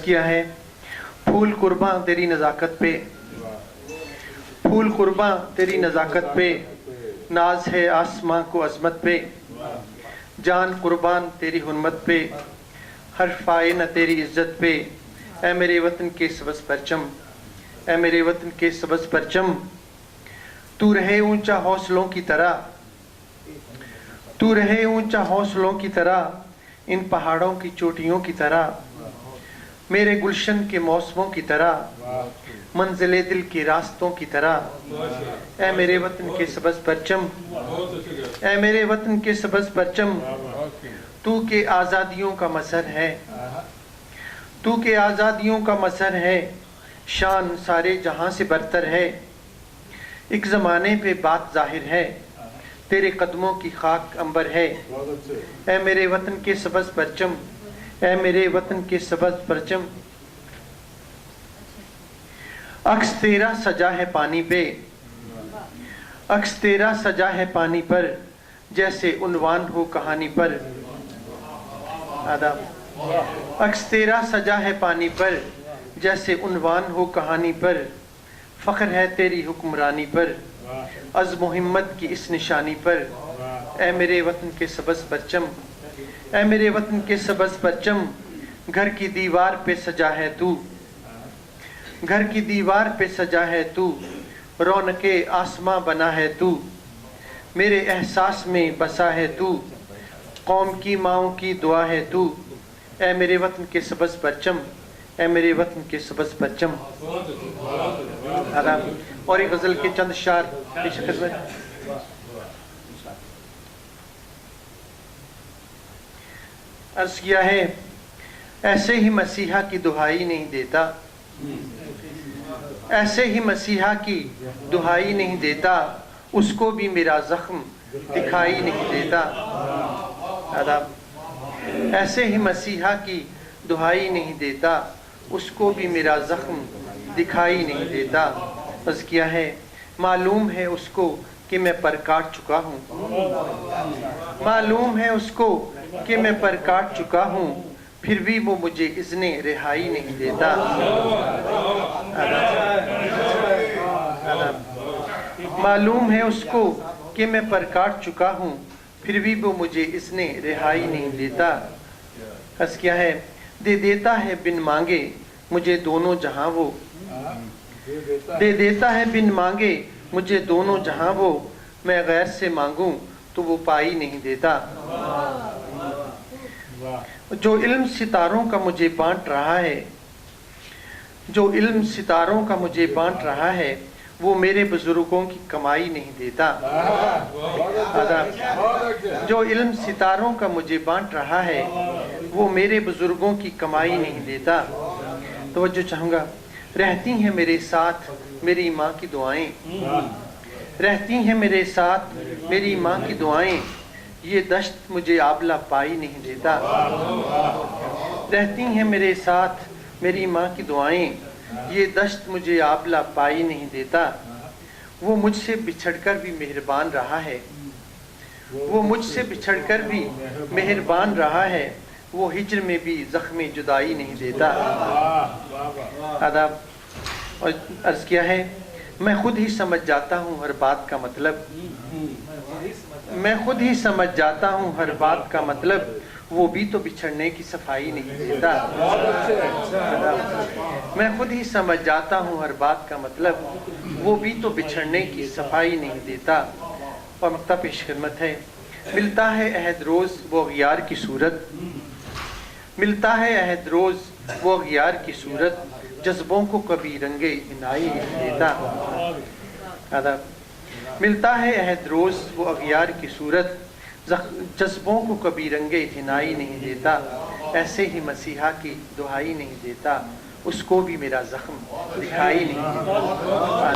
किया है फूल कुर्बां तेरी नज़ाकत पे, फूल कुर्बां तेरी नज़ाकत पे, नाज है आसमां को अजमत पे, जान कुर्बान तेरी हुर्मत पे, हर्फ आए न तेरी इज्जत पे। ऐ मेरे वतन के सबज परचम, ऐ मेरे वतन के सबज परचम, तू रहे ऊंचा हौसलों की तरह, तू रहे ऊंचा हौसलों की तरह, इन पहाड़ों की चोटियों की तरह, मेरे गुलशन के मौसमों की तरह, मंजिले दिल के रास्तों की तरह। ऐ मेरे वतन के सबज परचम, ऐ मेरे वतन के सबज परचम, तू के आज़ादियों का मसर है, तू के आज़ादियों का मसर है, शान सारे जहां से बरतर है। एक ज़माने पे बात जाहिर है, तेरे कदमों की खाक अंबर है। ऐ मेरे वतन के सबज परचम, ऐ मेरे वतन के सबज परचम, अक्स तेरा सजा है पानी पे, अक्स तेरा सजा है पानी पर, जैसे उन्वान हो कहानी पर। आदाब। अक्स तेरा सजा है पानी पर, जैसे उन्वान हो कहानी पर, फ़ख्र है तेरी हुक्मरानी पर, अज़्म हिम्मत की इस निशानी पर। ऐ मेरे वतन के सबज परचम, ऐ मेरे वतन के सबज परचम, घर की दीवार पे सजा है तू, घर की दीवार पे सजा है तू, रौनके आसमां बना है तू, मेरे एहसास में बसा है तू, कौम की माओं की दुआ है तू। ऐ मेरे वतन के सबज परचम, ऐ मेरे वतन के सबज परचम। आदाब। और एक गज़ल के चंद शार पेश खिदमत। अर्ज़ किया है, ऐसे ही मसीहा की दुहाई नहीं देता, ऐसे ही मसीहा की दुहाई नहीं देता, उसको भी मेरा ज़ख्म दिखाई नहीं देता। आदाब। ऐसे ही मसीहा की दुहाई नहीं देता, उसको भी मेरा ज़ख्म दिखाई नहीं देता। अर्ज़ किया है, मालूम है उसको कि मैं पर काट चुका हूँ, मालूम है उसको कि मैं पर काट चुका हूँ, फिर भी वो मुझे इज़्ने रिहाई नहीं देता। मालूम है उसको कि मैं पर काट चुका हूँ, फिर भी वो मुझे इज़्ने रिहाई नहीं देता। अर्ज़ किया है, दे देता है बिन मांगे मुझे दोनों जहां वो, दे देता है बिन मांगे मुझे दोनों जहां वो, मैं गैर से मांगूं तो वो पाई नहीं देता। जो इल्म सितारों का मुझे बांट रहा है, जो इल्म सितारों का मुझे बांट रहा है, वो मेरे बुजुर्गों की कमाई नहीं देता। जो इल्म सितारों का मुझे बांट रहा है, वो मेरे बुजुर्गों की कमाई नहीं देता। तवज्जो चाहूँगा, रहती हैं मेरे साथ मेरी माँ की दुआएं, रहती हैं मेरे साथ मेरी माँ की दुआएं, ये दश्त मुझे आबला पाई नहीं देता। रहती हैं मेरे साथ मेरी माँ की दुआएं, ये दश्त मुझे आबला पाई नहीं देता। वो मुझसे बिछड़कर भी मेहरबान रहा है, वो मुझसे बिछड़कर भी मेहरबान रहा है, वो हिज्र में भी ज़ख्म जुदाई नहीं देता। आदाब। और अर्ज़ किया है, मैं खुद ही समझ जाता हूँ हर बात का मतलब, मैं खुद ही समझ जाता हूँ हर बात का मतलब, वो भी तो बिछड़ने की सफाई नहीं देता। मैं खुद ही समझ जाता हूँ हर बात का मतलब, वो भी तो बिछड़ने की सफाई नहीं देता। और मक्ता पेश खिदमत है, मिलता है अहद रोज़ वो अगियार की सूरत, मिलता है अहद रोज़ वो अगियार की सूरत, जज्बों को कभी रंगे इनाई नहीं देता। आदाब। मिलता है अहद रोज़ वो अगियार की सूरत, जज्बों को कभी रंगे हिनाई नहीं देता। ऐसे ही मसीहा की दुहाई नहीं देता, उसको भी मेरा ज़ख्म दिखाई नहीं देता।